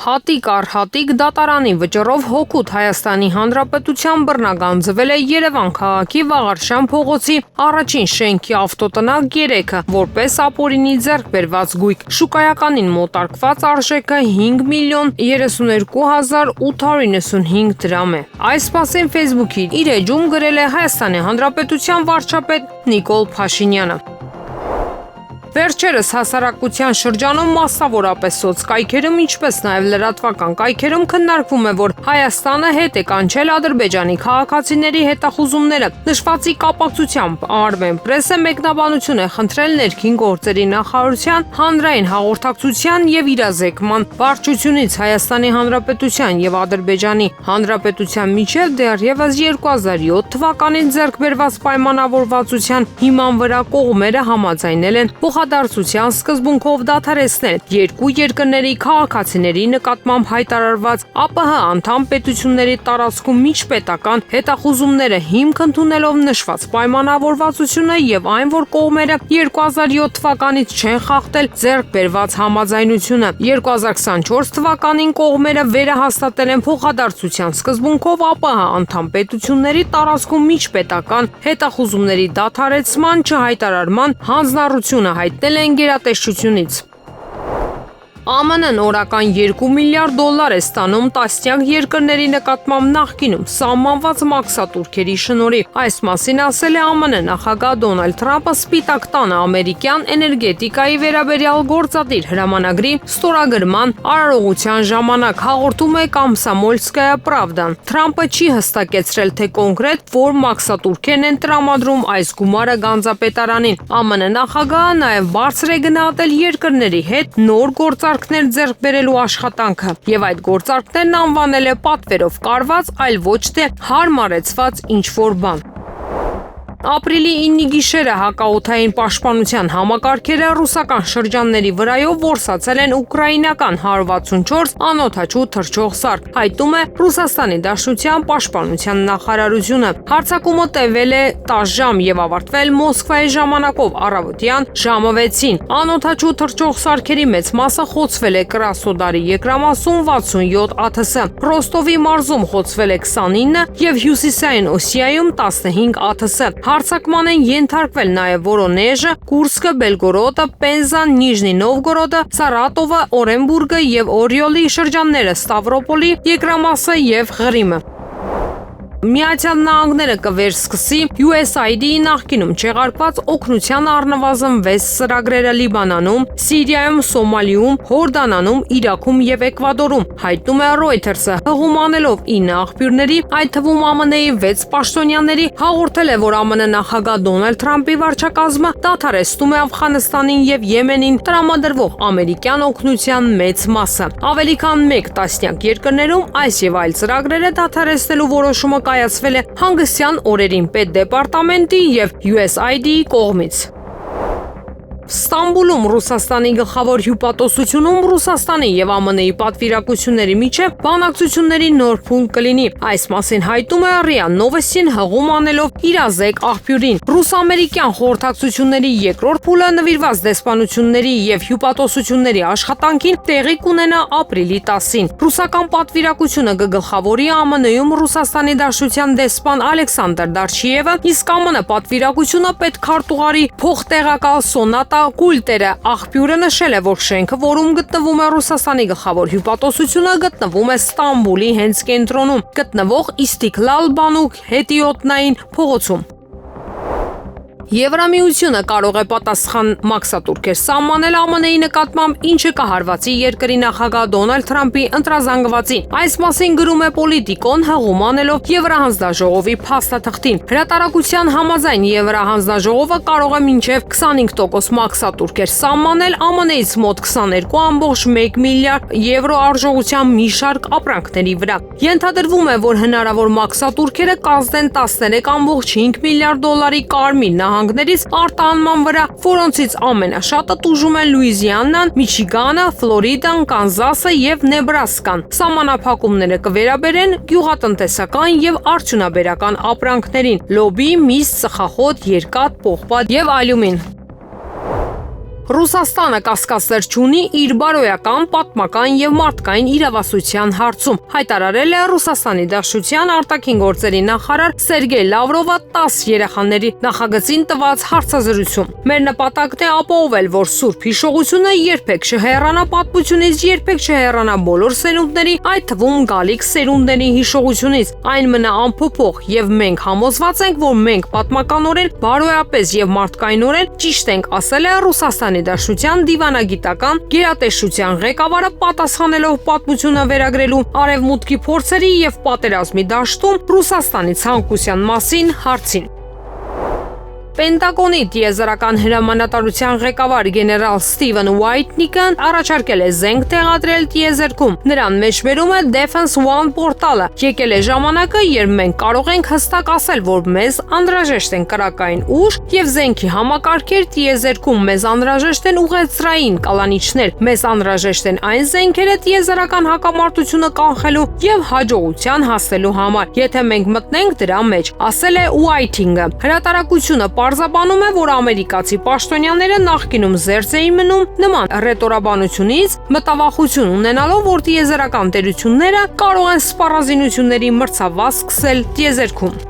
Հատիկ առ հատիկ դատարանի վճռով հօգուտ Հայաստանի Հանրապետության բռնագանձվել է Երևան քաղաքի Վաղարշան փողոցի առաջին շենքի ավտոտնակ 3-ը, որպես ապօրինի ձեռք բերված գույք։ Շուկայականին մոտարկված արժեքը 5 միլիոն 32 հազար 895 դրամ է։ Այս մասին Facebook-ի իր էջում գրել է Հայաստանի Հանրապետության վարչապետ Նիկոլ Փաշինյանը։ Վերջերս հասարակության շրջանում մասնավորապես սոցկայքերում, ինչպես նաև լրատվական կայքերում քննարկվում է, որ Հայաստանը հետ է կանչել Ադրբեջանի քաղաքացիների հետախուզումները։ Նշվածի կապակցությամբ Armen Press-ը մեկնաբանություն է խնդրել ներքին գործերի նախարարության հանրային հաղորդակցության եւ իրազեկման վարչությունից Հայաստանի Հանրապետության եւ Ադրբեջանի Հանրապետության միջև դեռևս 2007 թվականին ձեռք բերված պայմանավորվածության հիման վրա կողմերը համաձայնել են փոխադարձության սկզբունքով դադարեցնել երկու երկրների քաղաքացիների նկատմամբ հայտարարված ԱՊՀ անդամ պետությունների տարածքում միջպետական հետախուզումները հիմք ընդունելով նշված պայմանավորվածությունը եւ այն, որ կողմերը 2007 թվականից չեն խախտել ձեռք բերված համաձայնությունը։ 2024 թվականին կողմերը վերահաստատել են փոխադարձության սկզբունքով ԱՊՀ անդամ պետությունների տարածքում միջպետական հետախուզումների դադարեցման չհայտարարման հանձնառությունը հայտնել են գերատեսչությունից։ ԱՄՆ-ն օրական 2 միլիարդ դոլար է ստանում տասնյակ երկրների նկատմամբ նախկինում սահմանված մաքսատուրքերի շնորհիվ։ Այս մասին ասել է ԱՄՆ նախագահ Դոնալդ Թրամփը Սպիտակ տանը ամերիկյան էներգետիկայի վերաբերյալ գործադիր հրամանագրի ստորագրման արարողության ժամանակ, հաղորդում է Կոմսոմոլսկայա Պրավդան։ Թրամփը չի հստակեցրել, թե կոնկրետ որ մաքսատուրքերն են տրամադրում այս գումարը գանձապետարանին։ ԱՄՆ նախագահը նաև բարձր է գնահատել երկրների հետ նոր գործարքներ ձեռք բերելու աշխատանքը եւ այդ գործարքներն անվանել է պատվերով կարված, այլ ոչ թե հարմարեցված ինչ-որ բան։ Ապրիլի 9-ի գիշերը հակաօդային պաշտպանության համակարգերը ռուսական շրջանների վրայով որսացել են ուկրաինական 164 անօդաչու թռչող սարք, հայտնում է Ռուսաստանի Դաշնության պաշտպանության նախարարությունը։ Հարձակումը տևել է 10 ժամ եւ ավարտվել Մոսկվայի ժամանակով առավոտյան ժամը 6-ին։ Անօդաչու թռչող սարքերի մեծ մասը խոցվել է Կրասնոդարի երկրամասում 67 ԱԹՍ, Ռոստովի մարզում խոցվել է 29 եւ Հյուսիսային Օսիայում 15 ԱԹՍ։ Հարձակման են ենթարկվել նաև Վորոնեժը, Կուրսկը, Բելգորոդը, Պենզան, Նիժնի Նովգորոդը, Սարատովը, Օրենբուրգը եւ Օրիոլի շրջանները, Ստավրոպոլի երկրամասը եւ Ղրիմը։ Միացյալ Նահանգները կվերսկսի USAID-ի նախկինում չեղարկված օգնության առնվազն 6 ծրագրերը Լիբանանում, Սիրիայում, Սոմալիում, Հորդանանում, Իրաքում եւ Էկվադորում, հայտնում է Reuters-ը, հղում անելով 9 աղբյուրների, այդ թվում ԱՄՆ-ի 6 պաշտոնյաների, հաղորդել է, որ ԱՄՆ նախագահ Դոնալդ Թրամփի վարչակազմը դադարեցնում է Աֆղանստանին եւ Եմենին տրամադրվող ամերիկյան օգնության մեծ մասը։ Ավելի քան 1 տասնյակ երկրներում այս եւ այլ ծրագրերը դադարեցնելու որոշումը կայացվել է հանգստյան օրերին պետդեպարտամենտի եւ USAID-ի կողմից։ Ստամբուլում Ռուսաստանի գլխավոր հյուպատոսությունում Ռուսաստանի եւ ԱՄՆ-ի պատվիրակությունների միջև բանակցությունների նոր փուլ կլինի։ Այս մասին հայտում է ՌԻԱ Նովոստին հղում անելով իրազեկ աղբյուրին։ Ռուս-ամերիկյան խորհրդակցությունների երկրորդ փուլը նվիրված դեսպանությունների եւ հյուպատոսությունների աշխատանքին տեղի կունենա ապրիլի 10-ին։ Ռուսական պատվիրակությունը կգլխավորի ԱՄՆ-ում Ռուսաստանի Դաշնության դեսպան Ալեքսանդր Դարչիևը, իսկ ԱՄՆ պատվիրակությունը պետքարտուղարի փոխտեղակալ Սոնատա Կուլտերը աղբյուրը նշել է, որ շենքը, որում գտնվում է Ռուսաստանի գլխավոր հյուպատոսությունը, գտնվում է Ստամբուլի հենց կենտրոնում գտնվող Իստիքլալ բանուկ հետիոտնային փողոցում։ Եվրամիությունը կարող է պատասխան մաքսատուրքեր սահմանել ԱՄՆ-ի նկատմամբ, ինչը կհարվածի երկրի նախագահ Դոնալդ Թրամփի ընտրազանգվածին։ Այս մասին գրում է Պոլիտիկոն, հղում անելով Եվրահանձնաժողովի փաստաթղթին։ Հրատարակության համաձայն Եվրահանձնաժողովը կարող է մինչև 25% մաքսատուրքեր սահմանել ԱՄՆ-ից մոտ 22.1 միլիարդ եվրո արժողությամբ մի շարք ապրանքների վրա։ Ենթադրվում է, որ հնարավոր մաքսատուրքերը կազդեն 13.5 միլիարդ դոլարի Կարմիր նահանգներից արտահանման վրա, որոնցից ամենաշատը տուժում են Լուիզիանան, Միչիգանը, Ֆլորիդան, Կանզասը եւ Նեբրասկան։ Սահմանափակումները կվերաբերեն գյուղատնտեսական եւ արդյունաբերական ապրանքներին՝ լոբի, միս, ծխախոտ, երկաթ, պողպատ եւ ալյումին։ Ռուսաստանը կասկածներ չունի իր բարոյական, պատմական եւ մարդկային իրավասության հարցում, հայտարարել է Ռուսաստանի Դաշնության արտաքին գործերի նախարար Սերգեյ Լավրովը 10 երեխաների նախագծին տված հարցազրույցում։ Մեր նպատակն է ապահովել, որ Սուրբ Հիշողությունը երբեք չհեռանա պատմությունից, երբեք չհեռանա բոլոր սերունդների, այդ թվում գալիք սերունդների հիշողությունից։ Այն մնա անփոփոխ եւ մենք համոզված ենք, որ մենք պատմականորեն, բարոյապես եւ մարդկայնորեն ճիշտ ենք ասել է Ռուսաստանի Դաշնության դիվանագիտական գերատեսչության ղեկավարը պատասխանելով պատմությունը վերագրելու արևմուտքի փորձերի եւ պատերազմի դաշտում Ռուսաստանի ցանկության մասին հարցին։ Պենտագոնի տիեզերական հրամանատարության ղեկավար գեներալ Ստիվեն Ուայթնիկն առաջարկել է զենք տեղադրել տիեզերքում։ Նրան մեջբերում է Defense One պորտալը։ Եկել է ժամանակը, երբ մենք կարող ենք հստակ ասել, որ մեզ անհրաժեշտ են կրակային ուժ եւ զենքի համակարգեր տիեզերքում, մեզ անհրաժեշտ են ուղեծրային կալանիչներ, մեզ անհրաժեշտ են այն զենքերը տիեզերական հակամարտությունը կանխելու եւ հաջողության հասնելու համար, եթե մենք մտնենք դրա մեջ, ասել է Ուայթինգը։ Հրատարակությունը պարզաբանում է, որ ամերիկացի պաշտոնյաները նախկինում զերծ էին մնում նման ռետորաբանությունից, մտավախություն ունենալով, որ տիեզերական տերությունները կարող են սպառազինությունների մրցավազք սկսել տիեզերքում։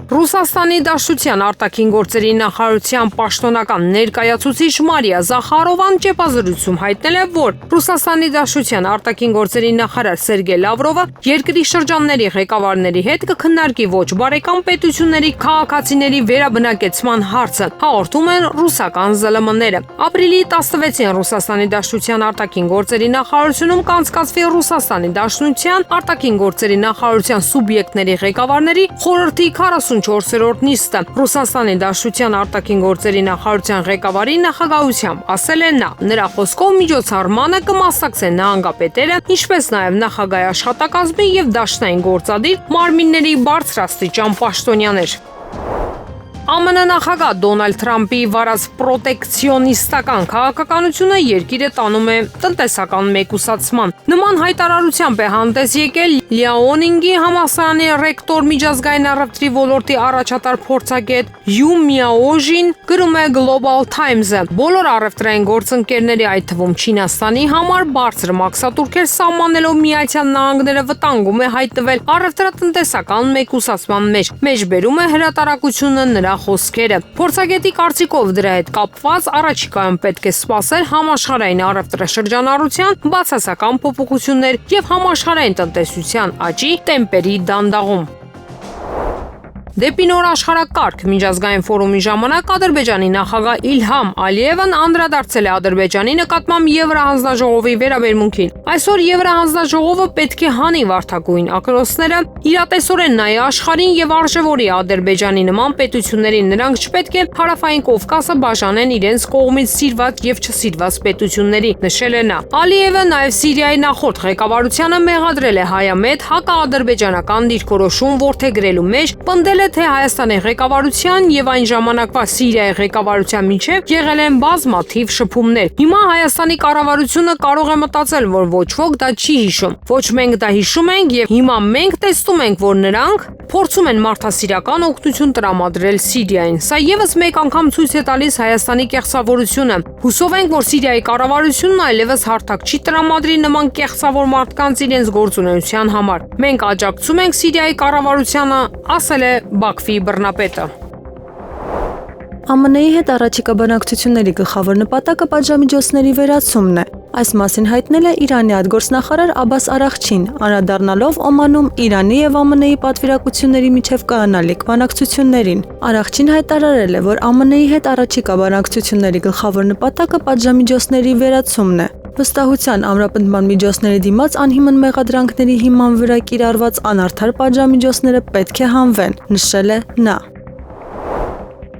Ռուսաստանի Դաշնության արտաքին գործերի նախարարության պաշտոնական ներկայացուցիչ Մարիա Զախարովան ճեպազրույցում հայտնել է, որ Ռուսաստանի Դաշնության արտաքին գործերի նախարար Սերգեյ Լավրովը երկրի շրջանների ղեկավարների հետ կքննարկի ոչ բարեկամ պետությունների քաղաքացիների վերաբնակեցման հարցը, հաղորդում են ռուսական ԶԼՄ-ները։ Ապրիլի 16-ին Ռուսաստանի Դաշնության արտաքին գործերի նախարարությունում կանցկացվի Ռուսաստանի Դաշնության արտաքին գործերի նախարարության սուբյեկտների ղեկավարների խորհրդի 44-րդ նիստը Ռուսաստանի Դաշնության արտաքին գործերի նախարարության ղեկավարի նախագահությամբ, ասել է նա։ Նրա խոսքով միջոցառմանը կմասնակցեն նահանգապետերը, ինչպես նաև նախագահի աշխատակազմի եւ դաշնային գործադիր մարմինների բարձրաստիճան պաշտոնյաներ։ ԱՄՆ նախագահ Դոնալդ Թրամփի վարած պրոտեկցիոնիստական քաղաքականությունը երկիրը տանում է տնտեսական մեկուսացման։ Նման հայտարարությամբ է հանդես եկել Լիաոնինգի համալսարանի ռեկտոր միջազգային առևտրի ոլորտի առաջատար փորձագետ Յու Միաօժին, գրում է Global Times-ը։ Բոլոր առևտրային գործընկերների, այդ թվում Չինաստանի համար բարձր մաքսատուրքեր սահմանելով Միացյալ Նահանգները վտանգում է հայտնվել առևտրատնտեսական մեկուսացման մեջ։ Մեջբերում է հրատարակությունը նրա խոսքերը։ Փորձագետի կարծիքով դրա հետ կապված առաջիկայում պետք է սպասել համաշխարհային առևտրաշրջանառության բացասական փոփոխություններ եւ համաշխարհային տնտեսության աճի տեմպերի դանդաղում։ Դեպի նոր աշխարհակարգ միջազգային ֆորումի ժամանակ Ադրբեջանի նախագահ Իլհամ Ալիևն անդրադարձել է Ադրբեջանի նկատմամբ Եվրահանձնաժողովի վերաբերմունքին։ Այսօր Եվրահանձնաժողովը պետք է հանի վարդագույն ակրոցները, իրատեսորեն նայի աշխարհին եւ արժևորի Ադրբեջանի նման պետություններին, նրանք չպետք է հարավային Կովկասը բաժանեն իրենց կողմից սիրված եւ չսիրված պետությունների, նշել է նա։ Ալիևը նաեւ Սիրիայի նախորդ ղեկավարությանը մեղադրել է հայամետ հակաադրբեջանական դիրքորոշում որդեգրելու մեջ, պնդել է, թե Հայաստանի ղեկավարության եւ այն ժամանակվա Սիրիայի ղեկավարության միջև եղել են բազմաթիվ շփումներ։ Հիմա Հայաստանի կառավարությունը կարող է մտածել, որ ոչ ոք դա չի հիշում։ Ոչ մենք դա հիշում ենք եւ հիմա մենք տեսնում ենք, որ նրանք փորձում են մարդասիրական օգնություն տրամադրել Սիրիային։ Սա եւս մեկ անգամ ցույց է տալիս Հայաստանի կեղծավորությունը։ Հուսով ենք, որ Սիրիայի կառավարությունն այլևս հարթակ չի տրամադրի նման կեղծավոր մարդկանց իրենց գործունեության համար։ Մենք աջակցում ենք Սիրիայի կառավարությանը, ասել է Բաքվի բռնապետը։ ԱՄՆ-ի հետ առաջիկա բանակցությունների գլխավոր նպատակը պատժամիջոցների վերացումն է։ Այս մասին հայտնել է Իրանի արտգործնախարար Աբբաս Արաղչին, անդրադառնալով Օմանում Իրանի եւ ԱՄՆ-ի պատվիրակությունների միջև կայանալիք բանակցություններին։ Արաղչին հայտարարել է, որ ԱՄՆ-ի հետ առաջիկա բանակցությունների գլխավոր նպատակը պատժամիջոցների վերացումն է։ Վստահության ամրապնդման միջոցների դիմաց անհիմն մեղադրանքների հիման վրա կիրառված անարդար պատժամիջոցները պետք է հանվեն, նշել է նա։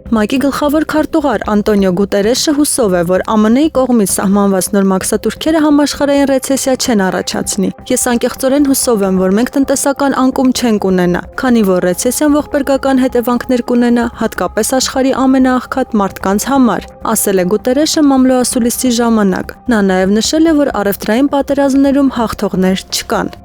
ՄԱԿ-ի գլխավոր քարտուղար Անտոնիո Գուտերեշը հուսով է, որ ԱՄՆ-ի կողմից սահմանված նոր մաքսատուրքերը համաշխարհային ռեցեսիա չեն առաջացնի։ Ես անկեղծորեն հուսով եմ, որ մենք տնտեսական անկում չենք ունենա, քանի որ ռեցեսիան ողբերգական հետևանքներ կունենա հատկապես աշխարհի ամենաաղքատ մարդկանց համար, ասել է Գուտերեշը մամլոասուլիսի ժամանակ։ Նա նաև նշել է, որ առևտրային պատերազմներում հաղթողներ չկան։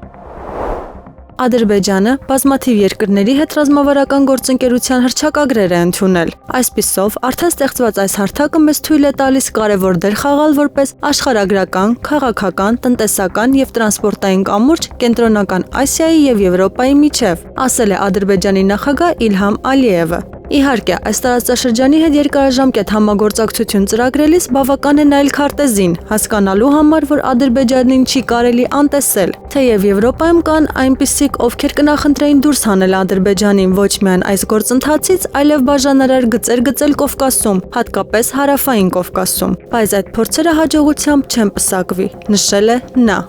Ադրբեջանը բազմաթիվ երկրների հետ ռազմավարական գործընկերության հռչակագրեր է ընդունել։ Այսպիսով, արդեն ստեղծված այս հարթակը մեզ թույլ է տալիս կարևոր դեր խաղալ որպես աշխարհագրական, քաղաքական, տնտեսական եւ տրանսպորտային կամուրջ Կենտրոնական Ասիայի եւ Եվրոպայի միջև, ասել է Ադրբեջանի նախագահ Իլհամ Ալիևը։ Իհարկե, այս տարածաշրջանի հետ երկարաժամկետ համագործակցություն ծրագրելիս բավական է նայել քարտեզին, հասկանալու համար, որ Ադրբեջանին չի կարելի անտեսել, թեև Եվրոպայում կան այնպիսիք, ովքեր կնախընտրեին դուրս հանել Ադրբեջանին ոչ միայն այս գործընթացից, այլև բաժանարար գծեր գծել Կովկասում, հատկապես Հարավային Կովկասում, բայց այդ փորձերը հաջողությամբ չեն պսակվի, նշել է նա։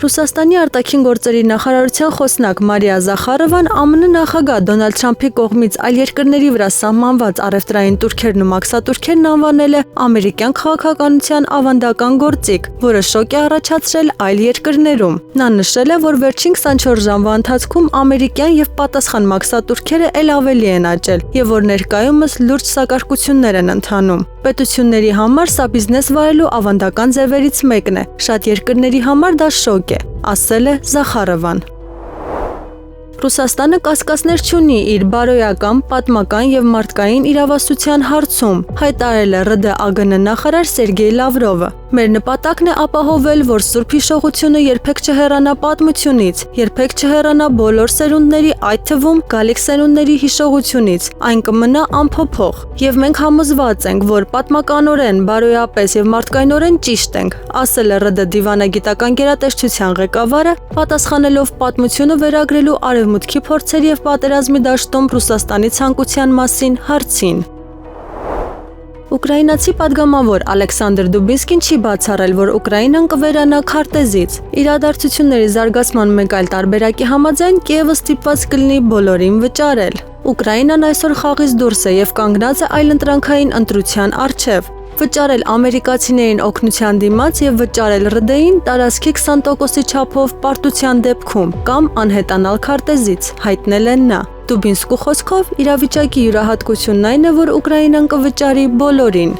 Ռուսաստանի արտաքին գործերի նախարարության խոսնակ Մարիա Զախարովան ԱՄՆ նախագահ Դոնալդ Թրամփի կողմից այլ երկրների վրա սահմանված առևտրային տուրքերն ու մաքսատուրքերն անվանել է ամերիկյան քաղաքականության ավանդական գործիք, որը շոկ է առաջացրել այլ երկրներում։ Նա նշել է, որ վերջին 24 ժամվա ընթացքում ամերիկյան եւ պատասխան մաքսատուրքերը ել ավելի են աճել եւ որ ներկայումս լուրջ սակարկություններ են ընթանում։ Պետությունների համար սա բիզնես վարելու ավանդական ձևերից մեկն է։ Շատ երկրների համար դա շոկ է, ասել է Զախարովան։ Ռուսաստանը կասկածներ չունի իր բարոյական, պատմական եւ մարդկային իրավասության հարցում, հայտարարել է ՌԴԱԳՆ նախարար Սերգեյ Լավրովը։ Մեր նպատակն է ապահովել, որ Սուրբ Հիշողությունը երբեք չհեռանա պատմությունից, երբեք չհեռանա բոլոր սերունդների, այդ թվում գալիք սերունդների հիշողությունից, այն կմնա անփոփոխ։ Եվ մենք համոզված ենք, որ պատմականորեն, բարոյապես եւ մարդկայնորեն ճիշտ ենք, ասել է ՌԴ դիվանագիտական գերատեսչության ղեկավարը, պատասխանելով պատմությունը վերագրելու արևմուտքի փորձերի եւ պատերազմի դաշտում Ռուսաստանի ցանկության մասին հարցին։ Ուկրաինացի падգամավոր Ալեքսանդր Դուբինսկին չի բացառել, որ Ուկրաինան կվերանա քարտեզից։ Իրադարձությունների զարգացման մեկ այլ տարբերակի համաձայն Կիևը ստիպված կլինի բոլորին վճարել։ Ուկրաինան այսօր խաղից դուրս է եւ կանգնած է այլընտրանքային ընտրության առջև։ Վճարել ամերիկացիներին օգնության դիմաց եւ վճարել ՌԴ-ին տարածքի 20%-ի չափով պարտության դեպքում կամ անհետանալ քարտեզից, հայտնել է նա։ Դուբինսկու խոսքով իրավիճակի յուրահատկությունն այն է, որ Ուկրաինան կվճարի բոլորին։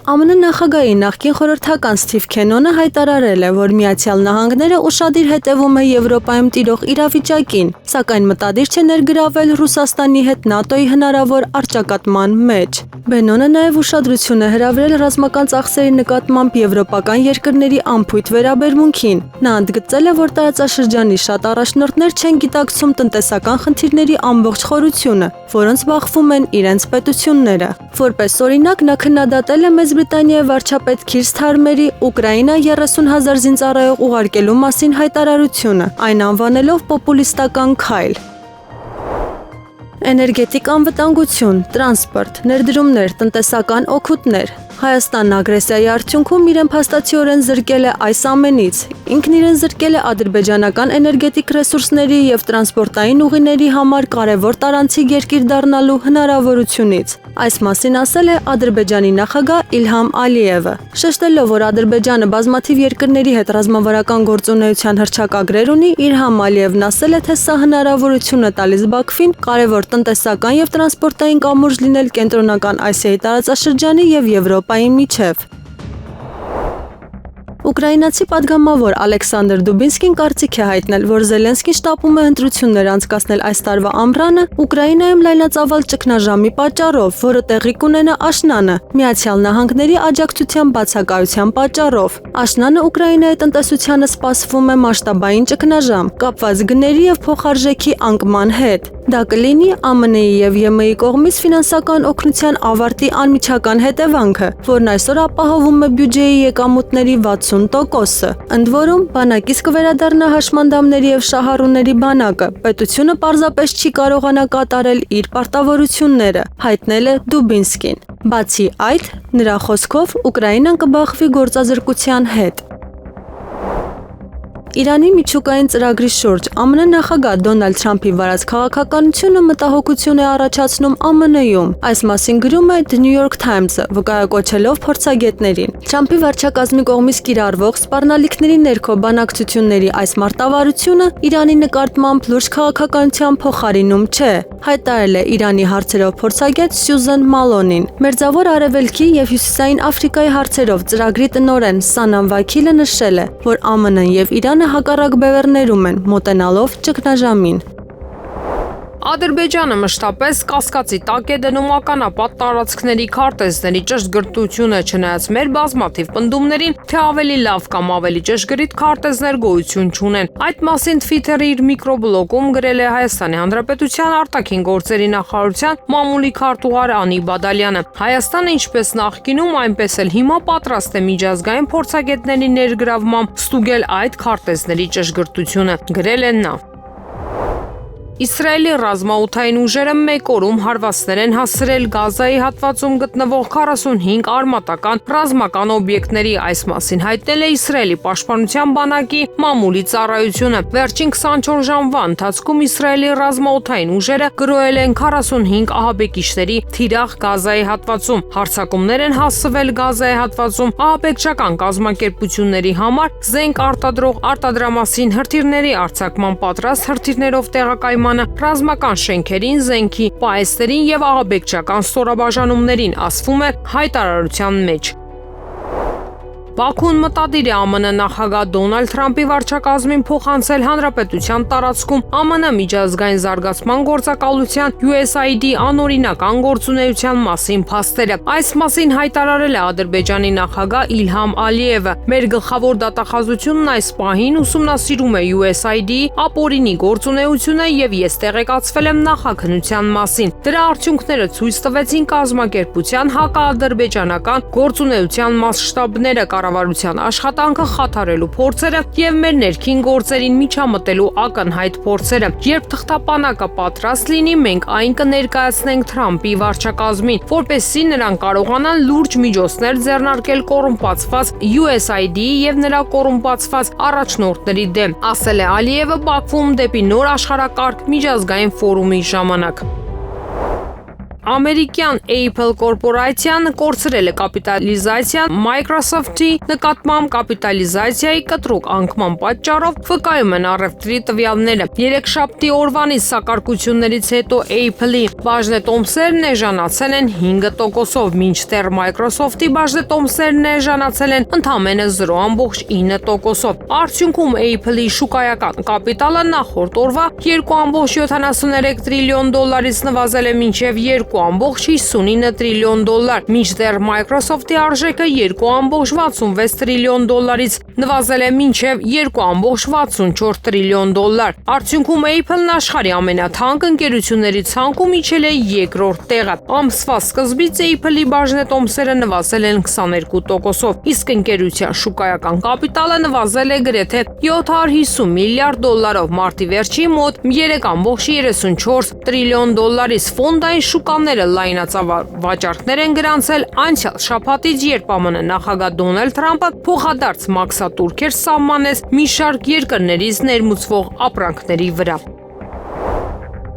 ԱՄՆ նախագահի նախկին խորհրդական Սթիվ Քենոնը հայտարարել է, որ Միացյալ Նահանգները ուշադիր հետևում է Եվրոպայում տիրող իրավիճակին, սակայն մտադիր չէ ներգրավել Ռուսաստանի հետ ՆԱՏՕ-ի հնարավոր առճակատման մեջ։ Բենոնը նաև ուշադրություն է հրավիրել ռազմական ծախսերի նկատմամբ եվրոպական երկրների անփույթ վերաբերմունքին։ Նա ընդգծել է, որ տարածաշրջանի շատ առաջնորդներ չեն գիտակցում տնտեսական խնդիրների ամբողջ խորությունը, որոնց բախվում են իրենց պետությունները։ Որպես օրինակ, նա քննադատել է Մեծ Բրիտանիայի վարչապետ Քիր Սթարմերի Ուկրաինա 30,000 զինծառայող ուղարկելու մասին հայտարարությունը, այն անվանելով պոպուլիստական քայլ։ Էներգետիկ անվտանգություն, տրանսպորտ, ներդրումներ, տնտեսական օգուտներ։ Հայաստանն ագրեսիայի արդյունքում իրեն փաստացիորեն զրկել է այս ամենից։ Ինքն իրեն զրկել է ադրբեջանական էներգետիկ ռեսուրսների եւ տրանսպորտային ուղիների համար կարևոր տարանցիկ երկիր դառնալու հնարավորությունից։ Այս մասին ասել է Ադրբեջանի նախագահ Իլհամ Ալիևը, շեշտելով, որ Ադրբեջանը բազմաթիվ երկրների հետ ռազմավարական գործունեության հռչակագրեր ունի, Իլհամ Ալիևն ասել է, թե սա հնարավորություն է տալիս Բաքվին կարևոր տնտեսական եւ տրանսպորտային կամուրջ լինել Կենտրոնական Ասիայի տարածաշրջանի եւ Եվրոպայի միջև։ Ուկրաինացի падգամավոր Ալեքսանդր Դուբինսկին կարծիք է հայտնել, որ Զելենսկին շտապում է ընտրություններ անցկացնել այս տարվա ամռանը Ուկրաինայում լայնածավալ ճգնաժամի պատճառով, որը տեղի կունենա աշնանը, Միացյալ Նահանգների աջակցության բացակայության պատճառով։ Աշնանը Ուկրաինայի տնտեսությանը սպասվում է մասշտաբային ճգնաժամ, կապված գների եւ փոխարժեքի անկման հետ։ Դա կլինի ԱՄՆ-ի եւ ԵՄ-ի կողմից ֆինանսական օգնության ավարտի անմիջական հետևանքը, որն այսօր ապահովում է բյուջեի եկամուտների 60%-ը։ Ընդ որում, բանակից կվերադառնա հաշմանդամների եւ շահառուների բանակը։ Պետությունը պարզապես չի կարողանա կատարել իր պարտավորությունները, հայտնել է Դուբինսկին։ Բացի այդ, նրա խոսքով Ուկրաինան կբախվի գործազրկության հետ։ Իրանի միջուկային ծրագրի շուրջ ԱՄՆ նախագահ Դոնալդ Թրամփի վարած քաղաքականությունը մտահոգություն է առաջացնում ԱՄՆ-ում։ Այս մասին գրում է The New York Times-ը, վկայակոչելով փորձագետներին։ Թրամփի վարչակազմի կողմից կիրառվող սպառնալիքների ներքո բանակցությունների այս մարտավարությունը Իրանի նկատմամբ լուրջ քաղաքականության փոխարինում չէ, հայտարարել է Իրանի հարցերով փորձագետ Սյուզան Մալոնին։ Մերձավոր Արևելքի եւ Հյուսիսային Աֆրիկայի հարցերով ծրագրի տնօրեն Սանամ Վաքիլը նշել է, որ ԱՄՆ-ն եւ Իրանը Ամենը հակառակ բևեռներում են, մոտենալով ճգնաժամին։ Ադրբեջանը մշտապես կասկածի տակ է դնում ականապատ տարածքների քարտեզների ճշգրտությունը, չնայած մեր բազմաթիվ պնդումներին, թե ավելի լավ կամ ավելի ճշգրիտ քարտեզներ գոյություն չունեն։ Այդ մասին Twitter-ի իր միկրոբլոգում գրել է Հայաստանի Հանրապետության արտաքին գործերի նախարարության մամուլի քարտուղար Անի Բադալյանը։ Հայաստանը ինչպես նախկինում, այնպես էլ հիմա պատրաստ է միջազգային փորձագետների ներգրավմամբ ստուգել այդ քարտեզների ճշգրտությունը, գրել է նա։ Իսրայելի ռազմաօդային ուժերը մեկ օրում հարվածներ են հասցրել Գազայի հատվածում գտնվող 45 արմատական ռազմական օբյեկտների, այս մասին հայտնել է Իսրայելի պաշտպանության բանակի մամուլի ծառայությունը։ Վերջին 24 ժամվա ընթացքում Իսրայելի ռազմաօդային ուժերը գրոհել են 45 ահաբեկիչների թիրախ Գազայի հատվածում։ Հարձակումներ են հասցվել Գազայի հատվածում ահաբեկչական կազմակերպությունների համար զենք արտադրող արտադրամասին, հրթիռների արձակման պատրաստ հրթիռներով տեղակայման ռազմական շենքերին, զենքի պահեստերին եւ ահաբեկչական ստորաբաժանումներին, ասվում է հայտարարության մեջ։ Բաքուն մտադիր է ԱՄՆ նախագահ Դոնալդ Թրամփի վարչակազմին փոխանցել հանրապետության տարածքում ԱՄՆ միջազգային զարգացման գործակալության USAID անօրինական գործունեության մասին փաստերը։ Այս մասին հայտարարել է Ադրբեջանի նախագահ Իլհամ Ալիևը։ Մեր գլխավոր դատախազությունն այս պահին ուսումնասիրում է USAID-ի ապօրինի գործունեությունը եւ ես տեղեկացվել եմ նախաքննության մասին։ Դրա արդյունքները ցույց տվեցին կազմակերպության հակաադրբեջանական գործունեության մասշտաբները, կառավարության աշխատանքը խաթարելու փորձերը եւ մեր ներքին գործերին միջամտելու ակնհայտ փորձերը։ Երբ թղթապանակը պատրաստ լինի, մենք այն կներկայացնենք Թրամփի վարչակազմին, որպեսզի նրանք կարողանան լուրջ միջոցներ ձեռնարկել կոռումպացված USAID-ի եւ նրա կոռումպացված առաջնորդների դեմ, ասել է Ալիևը Բաքվում դեպի նոր աշխարհակարգ միջազգային ֆորումի ժամանակ։ Ամերիկյան Apple կորպորացիան կորցրել է կապիտալիզացիան Microsoft-ի նկատմամբ կապիտալիզացիայի կտրուկ անկման պատճառով, վկայում են առևտրի տվյալները։ Երեքշաբթի օրվանից սակարկություններից հետո Apple-ի բաժնետոմսերն էժանացել են 5%-ով, մինչդեռ Microsoft-ի բաժնետոմսերն էժանացել են ընդամենը 0.9%-ով։ Արդյունքում Apple-ի շուկայական կապիտալը նախորդ օրվա 2.73 տրիլիոն դոլարից նվազել է մինչև 2.59 տրիլիոն դոլար, մինչդեռ Microsoft-ի արժեքը 2.66 տրիլիոն դոլարից նվազել է մինչև 2.64 տրիլիոն դոլար։ Արդյունքում Apple-ն աշխարհի ամենաթանկ ընկերությունների ցանկում իջել է երկրորդ տեղը։ Ամսվա սկզբից Apple-ի բաժնետոմսերը նվազել են 22%-ով, իսկ ընկերության շուկայական կապիտալը նվազել է գրեթե 750 միլիարդ դոլարով, մարտի վերջին մոտ 3.34 տրիլիոն դոլարից։ Ֆոնդային շուկաները լայնածավալ վաճառքներ են գրանցել անցյալ շաբաթից, երբ ԱՄՆ նախագահ Դոնալդ Թրամփը փոխադարձ մաքսատուրքեր սահմանեց մի շարք երկրներից ներմուծվող ապրանքների վրա։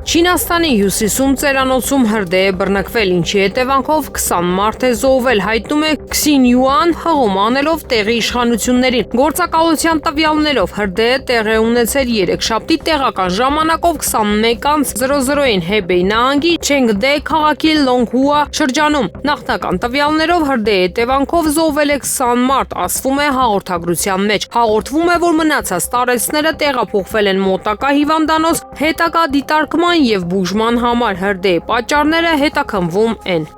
Չինաստանի հյուսիսում ծերանոցում հրդեհ է բռնկվել, ինչի հետևանքով 20 մարդ է զոհվել, հայտնում է Xinhuan հղում անելով տեղի իշխանություններին։ Գործակալության տվյալներով հրդեհը տեղի է ունեցել երեքշաբթի տեղական ժամանակով 21:00-ին Hebei նահանգի Chengde քաղաքի Longhua շրջանում։ Նախնական տվյալներով հրդեհի հետևանքով զոհվել է 20 մարդ, ասվում է հաղորդագրության մեջ։ Հաղորդվում է, որ մնացած տարեցները տեղափոխվել են մոտակա հիվանդանոց հետագա դիտարկման եւ բուժման համար։ Հրդեհի պատճառները հետաքննվում են։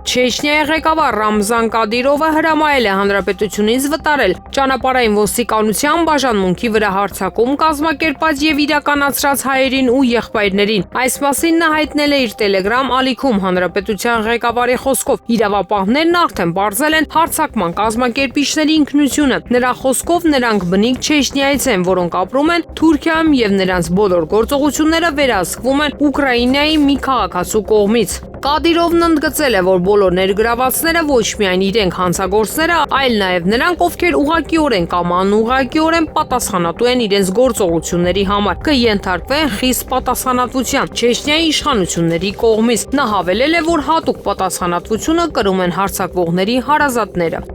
Չեչնիայի ղեկավար Ռամզան Կադիրովը հրամայել է հանրապետությունից վտարել ճանապարհային ոստիկանության բաժանմունքի վրա հարձակում կազմակերպած եւ իրականացրած հայերին ու եղբայրներին։ Այս մասին նա հայտնել է իր Telegram ալիքում հանրապետության ղեկավարի խոսքով։ Իրավապահներն արդեն բարձել են հարձակման կազմակերպիչների ինքնությունը։ Նրա խոսքով նրանք բնիկ Չեչնիայից են, որոնք ապրում են Թուրքիայում եւ նրանց բոլոր գործողությունները վերահսկվում են Ուկրաինայի մի քաղաքացու կողմից։ Կադիրովն ընդգծել է, որ բոլոր ներգրավվածները ոչ միայն իրենք հանցագործները, այլ նաև նրանք, ովքեր ուղղակիորեն կամ անուղղակիորեն պատասխանատու են իրենց գործողությունների համար, կենթարկվեն խիստ պատասխանատվության Չեչնիայի իշխանությունների կողմից։ Նա հավելել է, որ հատուկ պատասխանատվությունը կրում են հարձակվողների հարազատները։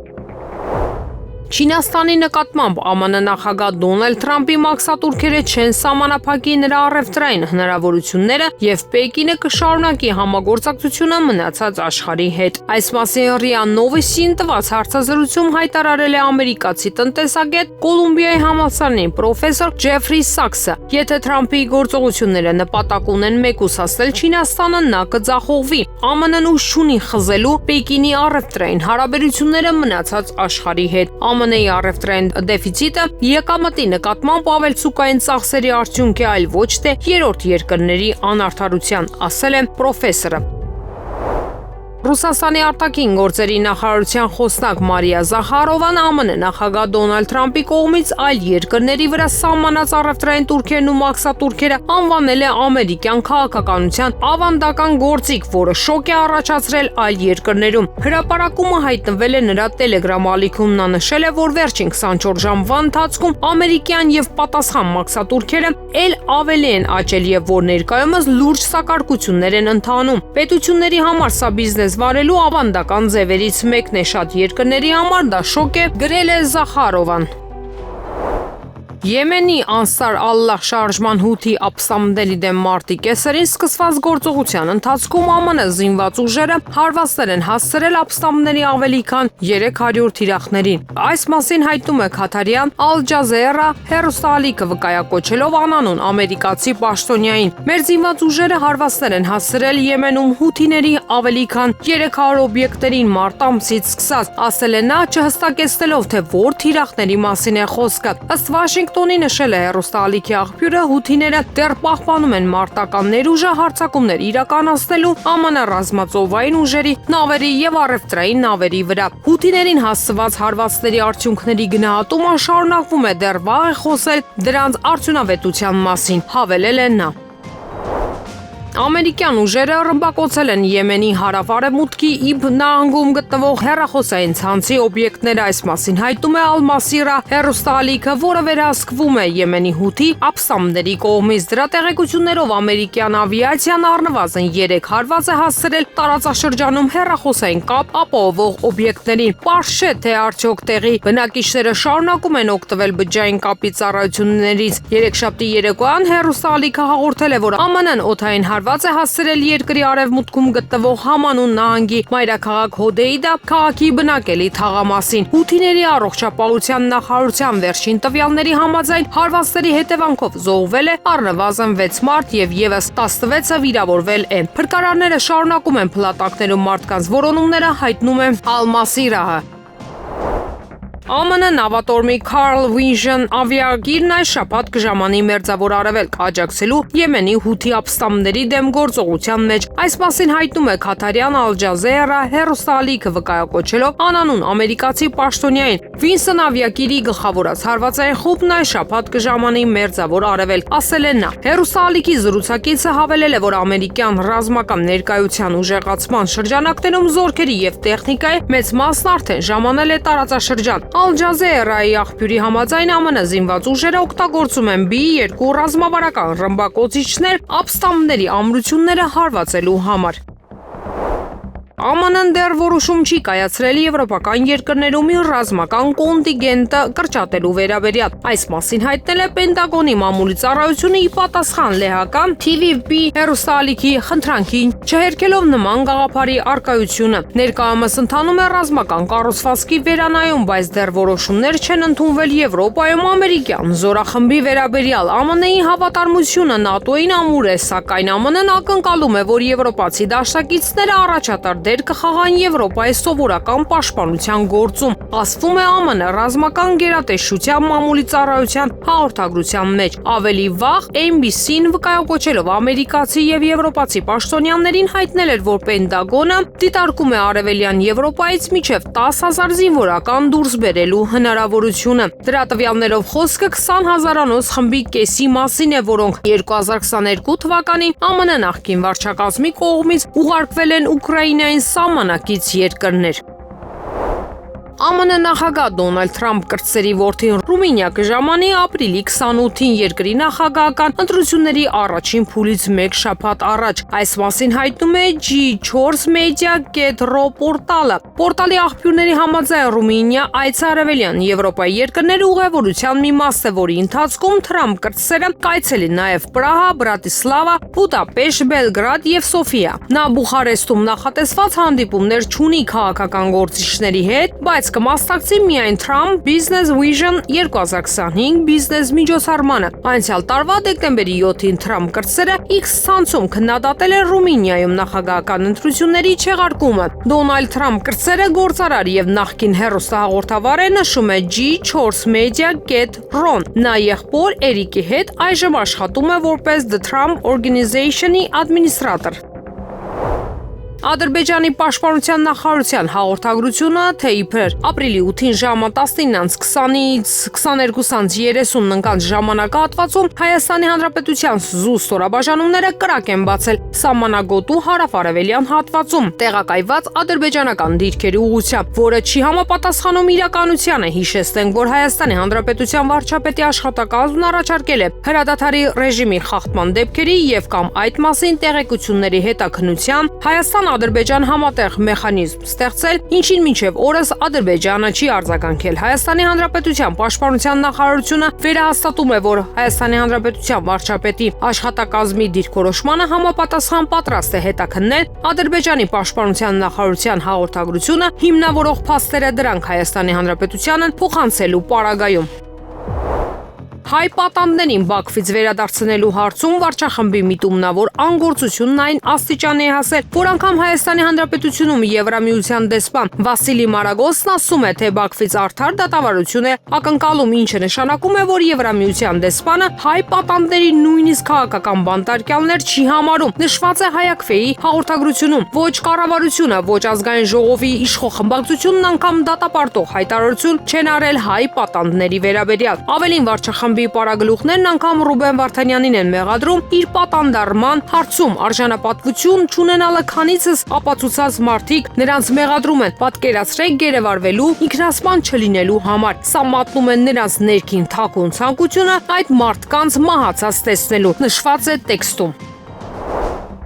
Չինաստանի նկատմամբ ԱՄՆ նախագահ Դոնալդ Թրամփի մաքսատուրքերը չեն սահմանափակի նրա առևտրային հնարավորությունները եւ Պեկինը կշարունակի համագործակցությունը մնացած աշխարհի հետ։ Այս մասին ՌԻԱ Նովոստին տված հարցազրույցում հայտարարել է ամերիկացի տնտեսագետ Կոլումբիայի համալսարանի պրոֆեսոր Ջեֆրի Սաքսը։ Եթե Թրամփի գործողությունները նպատակ ունեն մեկուսացնել Չինաստանը, նա կձախողվի։ ԱՄՆ-ն ուժ չունի խզելու Պեկինի առևտրային հարաբերությունները մնացած աշխարհի հետ։ ԱՄՆ-ի առևտրային դեֆիցիտը եկամտի նկատմամբ ավելցուկային ծախսերի արդյունք է, այլ ոչ թե երրորդ երկրների անարդարության, ասել է պրոֆեսորը։ Ռուսաստանի արտաքին գործերի նախարարության խոսնակ Մարիա Զախարովան ԱՄՆ նախագահ Դոնալդ Թրամփի կողմից այլ երկրների վրա սահմանած առևտրային տուրքերն ու մաքսատուրքերը անվանել է ամերիկյան քաղաքականության ավանդական գործիք, որը շոկ է առաջացրել այլ երկրներում։ Հրապարակումը հայտնվել է նրա Telegram ալիքում։ Նա նշել է, որ վերջին 24 ժամվա ընթացքում ամերիկյան եւ պատասխան մաքսատուրքերը ել ավելի են աճել եւ որ ներկայումս լուրջ սակարկություններ են ընթանում։ Պետությունների համար սա բիզնես վարելու ավանդական ձևերից մեկն է, շատ երկրների համար դա շոկ է, գրել է Զախարովան։ Եմենի Անսար Ալլահ շարժման հութի ապստամբների դեմ մարտի կեսերին սկսված գործողության ընթացքում ԱՄՆ զինված ուժերը հարվածներ են հասցրել ապստամբների ավելի քան 300 թիրախներին։ Այս մասին հայտնում է Քաթարյան Ալ Ջազերա հեռուստաալիքը վկայակոչելով անանուն ամերիկացի պաշտոնյային։ Մեր զինված ուժերը հարվածներ են հասցրել Եմենում հութիների ավելի քան 300 օբյեկտերին մարտ ամսից սկսած, ասել է նա, չհստակեցնելով թե որ թիրախների մասին է խոսքը։ Ըստ Վաշինգտոնի նշել է հեռուստաալիքի աղբյուրը, հութիները դեռ պահպանում են մարտական ներուժը հարձակումներ իրականացնելու ԱՄՆ ռազմածովային ուժերի, նավերի եւ առևտրային նավերի վրա։ Հութիներին հասցված հարվածների արդյունքների գնահատումը շարունակվում է, դեռ վաղ է խոսել դրանց արդյունավետության մասին, հավելել է նա։ Ամերիկյան ուժերը ռմբակոծել են Եմենի հարավ-արևմուտքի Իբ նահանգում գտնվող հեռախոսային ցանցի օբյեկտները, այս մասին հայտնում է Ալ-Մասիրա հեռուստաալիքը, որը վերահսկվում է Եմենի հութի ապստամբների կողմից։ Դրա տեղեկություններով ամերիկյան ավիացիան առնվազն 3 հարված է հասցրել տարածաշրջանում հեռախոսային կապ ապահովող օբյեկտներին։ Պարզ չէ, թե արդյոք տեղի բնակիչները շարունակում են օգտվել բջջային կապի ծառայություններից։ Երեքշաբթի երեկոյան հեռուստաալիքը հաղորդել է, որ ԱՄՆ-ն օդային հարված է հասցրել երկրի արևմուտքում գտնվող Համանուն նահանգի մայրաքաղաք Հոդեյդա քաղաքի բնակելի թաղամասին։ Հութիների առողջապահության նախարարության վերջին տվյալների համաձայն հարվածների հետևանքով զոհվել է առնվազն 6 մարդ եւ եւս 16-ը վիրավորվել է։ Փրկարարները շարունակում են փլատակներում մարդկանց որոնումները, հայտնում է Ալ-Մասիրահը։ ԱՄՆ նավատորմի Carl Vinson ավիագիրն այս շաբաթ կժամանի Մերձավոր Արևելք աջակցելու Եմենի հութի ապստամբների դեմ գործողության մեջ։ Այս մասին հայտնում է Քաթարյան Ալ Ջազերա հեռուստաալիքը վկայակոչելով անանուն ամերիկացի պաշտոնյային։ Վինսոն ավիագիրի գլխավորած հարվածային խումբն այս շաբաթ կժամանի Մերձավոր Արևելք, ասել է նա։ Հեռուստաալիքի զրուցակիցը հավելել է, որ ամերիկյան ռազմական ներկայության ուժեղացման շրջանակներում զորքերի եւ տեխնիկայի մեծ մասն արդեն ժամանել է տարածաշրջան։ Ալ Ջազերայի աղբյուրի համաձայն ԱՄՆ զինված ուժերը օգտագործում են B-2 ռազմավարական ռմբակոծիչներ ապստամբների ամրությունները հարվածելու համար։ ԱՄՆ-ն դեռ որոշում չի կայացրել եվրոպական երկրներում իր ռազմական կոնտինգենտը կրճատելու վերաբերյալ։ Այս մասին հայտնել է Պենտագոնի մամուլի ծառայությունը ի պատասխան լեհական TVP հեռուստաալիքի խնդրանքին, չհերքելով նման գաղափարի առկայությունը։ Ներկայումս ընթանում է ռազմական կառուցվածքի վերանայում, բայց դեռ որոշումներ չեն ընդունվել Եվրոպայում ամերիկյան զորախմբի վերաբերյալ։ ԱՄՆ-ի հավատարմությունը ՆԱՏՕ-ին ամուր է, սակայն ԱՄՆ-ն ակնկալում է, որ եվրոպացի դաշնակիցները առաջատար դեր կխաղան Եվրոպայի սովորական պաշտպանության գործում, ասվում է ԱՄՆ ռազմական գերատեսչության մամուլի ծառայության հաղորդագրության մեջ։ Ավելի վաղ NBC-ն վկայակոչելով ամերիկացի եւ եվրոպացի պաշտոնյաներին հայտնել էր, որ Պենտագոնը դիտարկում է արևելյան Եվրոպայից մինչև 10,000 զինվորական դուրս բերելու հնարավորությունը։ Դրա տվյալներով խոսքը 20,000-անոց խմբի կեսի մասին է, որոնք 2022 թվականին ԱՄՆ նախկին վարչակազմի կողմից ուղարկվել են Ուկրաինային սահմանակից երկրներ։ ԱՄՆ նախագահ Դոնալդ Թրամփ կրտսերի որդին Ռումինիա կժամանի ապրիլի 28-ին երկրի նախագահական ընտրությունների առաջին փուլից մեկ շաբաթ առաջ։ Այս մասին հայտնում է G4 Media.ro պորտալը։ Պորտալի աղբյուրների համաձայն Ռումինիա այցարևելյան Եվրոպայի երկրների ուղևորության մի մաս է, որի ընթացքում Թրամփ կրտսերը կայցելի նաև Պրահա, Բրատիսլավա, Բուդապեշտ, Բելգրադ եւ Սոֆիա։ Նա Բուխարեստում նախատեսված հանդիպումներ չունի քաղաքական գործիչների հետ, բայց կմասնակցի միայն Trump Business Vision 2025 բիզնես միջոցառմանը։ Անցյալ տարվա դեկտեմբերի 7-ին Trump կրտսերը X ցանցում քննադատել է Ռումինիայում նախագահական ընտրությունների չեղարկումը։ Դոնալդ Թրամփ կրտսերը գործարար եւ նախկին հեռուստահաղորդավար է, նշում է G4 Media.ro-ն։ Նա եղբոր Էրիկի հետ այժմ աշխատում է որպես The Trump Organization-ի ադմինիստրատոր։ Ադրբեջանի պաշտպանության նախարարության հաղորդագրությունը, թե իբր ապրիլի 8-ին ժամը 19:20-ից 22:30 ընկած ժամանակահատվածում Հայաստանի Հանրապետության զուսպ ստորաբաժանումները կրակ են բացել սահմանագոտու հարավ-արևելյան հատվածում տեղակայված ադրբեջանական դիրքերի ուղղությամբ, որը չի համապատասխանում իրականությանը։ Հիշեցնենք, որ Հայաստանի Հանրապետության վարչապետի աշխատակազմն առաջարկել է հրադադարի ռեժիմի խախտման դեպքերի եւ կամ այդ մասին տեղեկությունների հետաքննության Հայաստան-Ադրբեջան համատեղ մեխանիզմ ստեղծել, ինչին մինչև օրս Ադրբեջանը չի արձագանքել։ Հայաստանի Հանրապետության պաշտպանության նախարարությունը վերահաստատում է, որ Հայաստանի Հանրապետության վարչապետի աշխատակազմի դիրքորոշմանը համապատասխան պատրաստ է հետաքննել Ադրբեջանի պաշտպանության նախարարության հաղորդագրությունը, հիմնավորող փաստերը դրանք Հայաստանի Հանրապետությանն փոխանցելու պարագայում։ Հայ պատանդներին Բաքվից վերադարձնելու հարցում վարչախմբի միտումնավոր անգործությունն այն աստիճանի է հասել, որ անգամ Հայաստանի Հանրապետությունում Եվրամիության դեսպան Վասիլի Մարագոսն ասում է, թե Բաքվից արդար դատավարություն է ակնկալում, ինչը նշանակում է, որ Եվրամիության դեսպանը հայ պատանդների նույնիսկ քաղաքական բանտարկյալներ չի համարում։ Նշված է Հայաքվեի հաղորդագրությունում, ոչ կառավարությունը, ոչ ազգային ժողովի իշխող խմբակցությունն անգամ դատապարտող հայտարարություն չեն արել հայ պատանդների վերաբերյալ։ Ավելին վարչախմբի պարագլուխներն անգամ Ռուբեն Վարդանյանին են մեղադրում իր պատանդարման հարցում արժանապատվություն չունենալը, քանիցս ապացուցած մարդիկ նրանց մեղադրում են պատկերացրեք գերեվարվելու, ինքնասպան չլինելու համար։ Սա մատնում է նրանց ներքին թաքուն ցանկությունը այդ մարդկանց մահացած տեսնելու, նշված է տեքստում։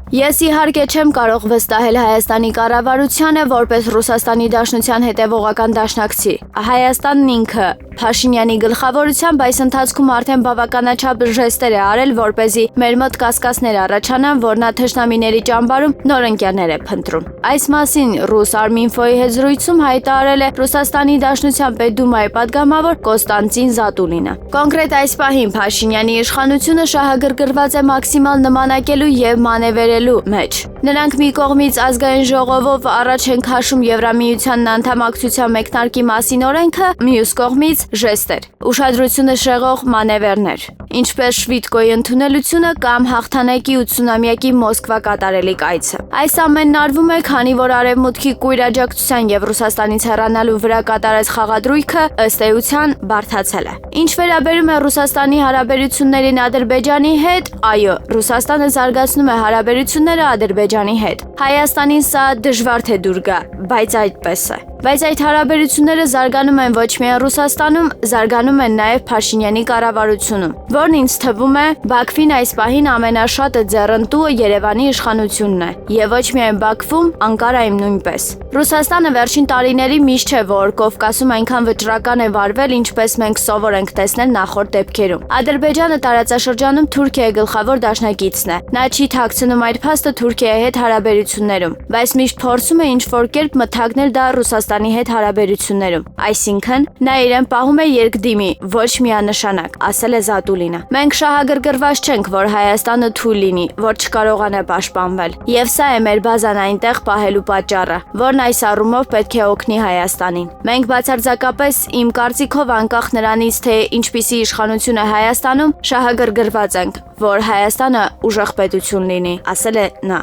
Ես իհարկե չեմ կարող վստահել Հայաստանի կառավարությանը որպես Ռուսաստանի Դաշնության հետևողական դաշնակցի։ Հայաստանն ինքը Փաշինյանի գլխավորությամբ այս ընթացքում արդեն բավականաչափ ժեստեր է արել, որպեսզի մեր մոտ կասկածներ առաջանան, որ նա թշնամիների ճամբարում նոր ընկերներ է փնտրում։ Այս մասին ռուս Arminfo-ի հետ զրույցում հայտարարել է Ռուսաստանի Դաշնության Պետդումայի падգամավոր Կոստանտին Զատուլինը։ Կոնկրետ այս պահին Փաշինյանի իշխանությունը շահագրգռված է մաքսիմալ նմանակելու եւ մանևրելու մեջ։ Նրանք մի կողմից ազգային ժողովով առաջ են քաշում Եվրամիությանն անդամակցության մեկնարկի մասին օրենքը, մյուս կողմից ժեստեր, ուշադրությունը շեղող մանևերներ, ինչպես Շվիդկոյի ընդունելությունը կամ հաղթանակի 80-ամյակի Մոսկվա կատարելիք այցը։ Այս ամենն արվում է, քանի որ Արևմուտքի կույր աջակցության եւ Ռուսաստանից հեռանալու վրա կատարած խաղադրույքը ըստ էության բարդացել է։ Ինչ վերաբերում է Ռուսաստանի հարաբերություններին Ադրբեջանի հետ, այո, Ռուսաստանը զարգացնում է հարաբերությունները Ադրբեջանի հետ։ Հայաստանին սա դժվար թե դուր գա, բայց այդպես է։ Բայց այդ հարաբերությունները զարգանում են ոչ միայն Ռուսաստանում, զարգանում են նաև Փաշինյանի կառավարությունում, որն ինձ թվում է Բաքվին այս պահին ամենաշատը ձեռնտուը Երևանի իշխանությունն է, եւ ոչ միայն Բաքվում, Անկարայում նույնպես։ Ռուսաստանը վերջին տարիների միշտ չէ, որ Կովկասում այնքան վճռական է վարվել, ինչպես մենք սովոր ենք տեսնել նախորդ դեպքերում։ Ադրբեջանը տարածաշրջանում Թուրքիայի գլխավոր դաշնակիցն է։ Նա չի թաքցնում այդ փաստը Թուրքիայի հետ հարաբերություններում, բայց միշտ փորձում է ինչ-որ կերպ մթագնել դա Ռուսաստանի հետ հարաբերություններում։ Այսինքն, նա իրեն պահում է երկդիմի, ոչ միանշանակ, ասել է Զատուլինը։ Մենք շահագրգռված չենք, որ Հայաստանը թույլ լինի, որ չկարողանա պաշտպանվել։ Եվ սա է մեր բազան այնտեղ պահելու պատճառը, որն այս առումով պետք է օգնի Հայաստանին։ Մենք բացարձակապես իմ կարծիքով անկախ նրանից, թե ինչպիսի իշխանություն է Հայաստանում, շահագրգռված ենք, որ Հայաստանը ուժեղ պետություն լինի, ասել է նա։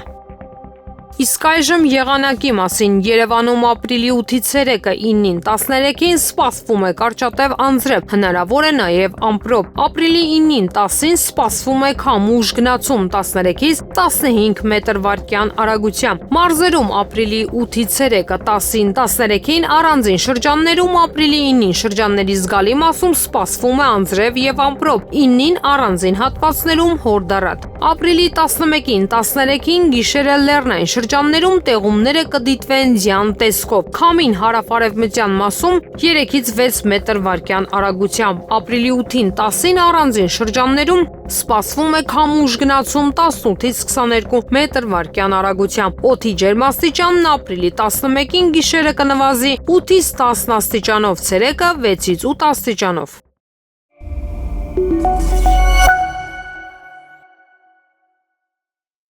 Իսկ այժմ եղանակի մասին Երևանում ապրիլի 8-ից 3-ը 9-ին 13-ին սպասվում է կարճատև անձրև, հնարավոր է նաև ամպրոպ։ Ապրիլի 9-ին 10-ին սպասվում է քամուշ գնացում 13-ից 15 մետր/վայրկյան արագությամբ։ Մարզերում ապրիլի 8-ից 3-ը 10-ին 13-ին առանձին շրջաններում ապրիլի 9-ին շրջանների զգալի մասում սպասվում է անձրև եւ ամպրոպ, 9-ին առանձին հատվածներում հորդառատ։ Ապրիլի 11-ին 13-ին գիշերը լեռնային շրջաններում տեղումները կդիտվեն ձյան տեսքով։ Քամին հարավ-արևմտյան մասում 3-ից 6 մետր/վայրկյան արագությամբ։ Ապրիլի 8-ին 10-ին առանձին շրջաններում սպասվում է քամուշ գնացում 18-ից 22 մետր/վայրկյան արագությամբ։ Օդի ջերմաստիճանն ապրիլի 11-ին գիշերը կնվազի 8-ից 10 աստիճանով, ցերեկը 6-ից 8 աստիճանով։